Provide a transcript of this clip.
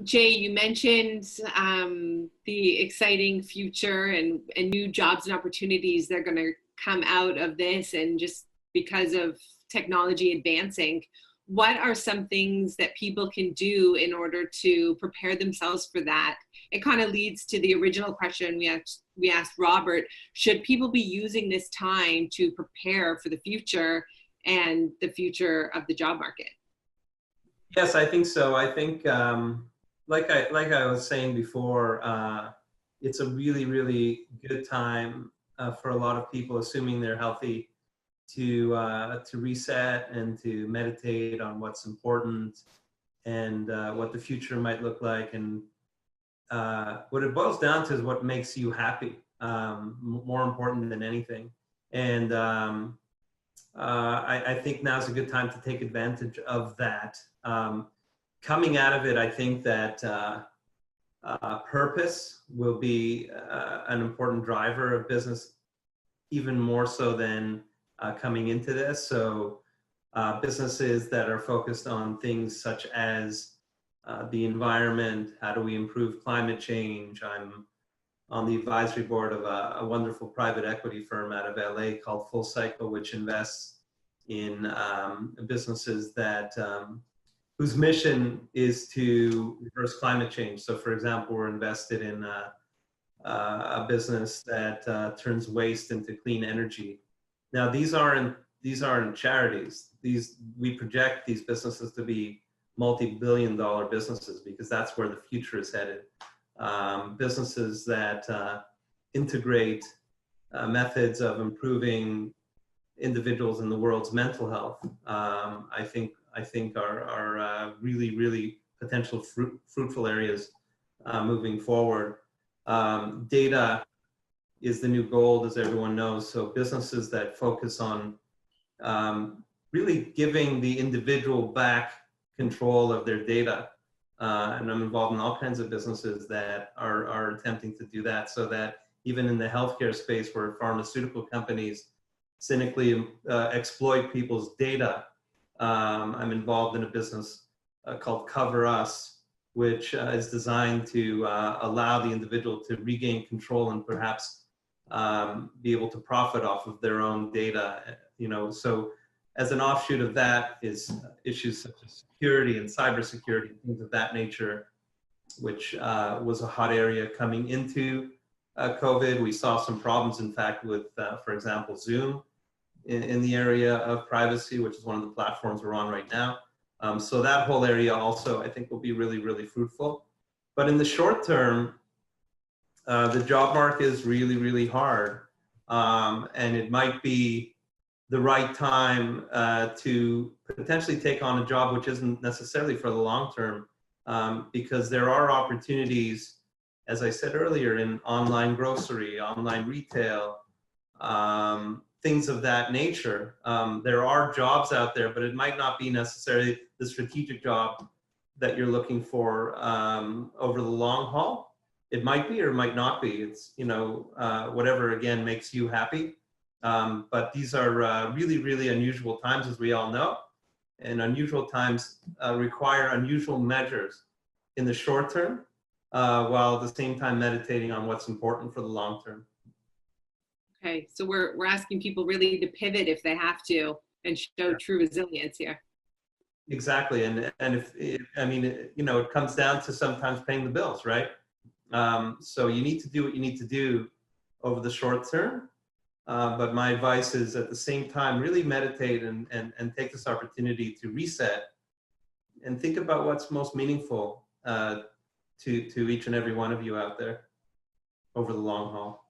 Jay, you mentioned the exciting future and new jobs and opportunities that are going to come out of this, and just because of technology advancing. What are some things that people can do in order to prepare themselves for that? It kind of leads to the original question we asked Robert. Should people be using this time to prepare for the future and the future of the job market? Yes, I think so. I think, like I was saying before, it's a really, really good time for a lot of people, assuming they're healthy, to reset and to meditate on what's important and what the future might look like. And what it boils down to is what makes you happy, more important than anything. And I think now's a good time to take advantage of that. Coming out of it, I think that purpose will be an important driver of business, even more so than coming into this. So businesses that are focused on things such as the environment, how do we improve climate change? I'm on the advisory board of a wonderful private equity firm out of LA called Full Cycle, which invests in businesses that whose mission is to reverse climate change. So, for example, we're invested in a business that turns waste into clean energy. Now, these aren't charities. We project these businesses to be multi-billion-dollar businesses because that's where the future is headed. Businesses that integrate methods of improving individuals in the world's mental health, I think are really, really potential fruitful areas moving forward. Data is the new gold, as everyone knows. So businesses that focus on really giving the individual back control of their data. And I'm involved in all kinds of businesses that are attempting to do that, so that even in the healthcare space where pharmaceutical companies cynically exploit people's data, I'm involved in a business called Cover Us, which is designed to allow the individual to regain control and perhaps be able to profit off of their own data. So as an offshoot of that is issues such as security and cybersecurity, things of that nature, which was a hot area coming into COVID. We saw some problems, in fact, with, for example, Zoom in the area of privacy, which is one of the platforms we're on right now. So that whole area also, I think, will be really, really fruitful. But in the short term, the job market is really, really hard. And it might be the right time to potentially take on a job which isn't necessarily for the long term, because there are opportunities, as I said earlier, in online grocery, online retail, things of that nature. There are jobs out there, but it might not be necessarily the strategic job that you're looking for over the long haul. It might be or it might not be. It's, whatever, again, makes you happy. But these are really, really unusual times, as we all know. And unusual times require unusual measures in the short term, while at the same time meditating on what's important for the long term. Okay, so we're asking people really to pivot if they have to and show true resilience here. Exactly, and if it comes down to sometimes paying the bills, right? So you need to do what you need to do over the short term. But my advice is, at the same time, really meditate and take this opportunity to reset and think about what's most meaningful to each and every one of you out there over the long haul.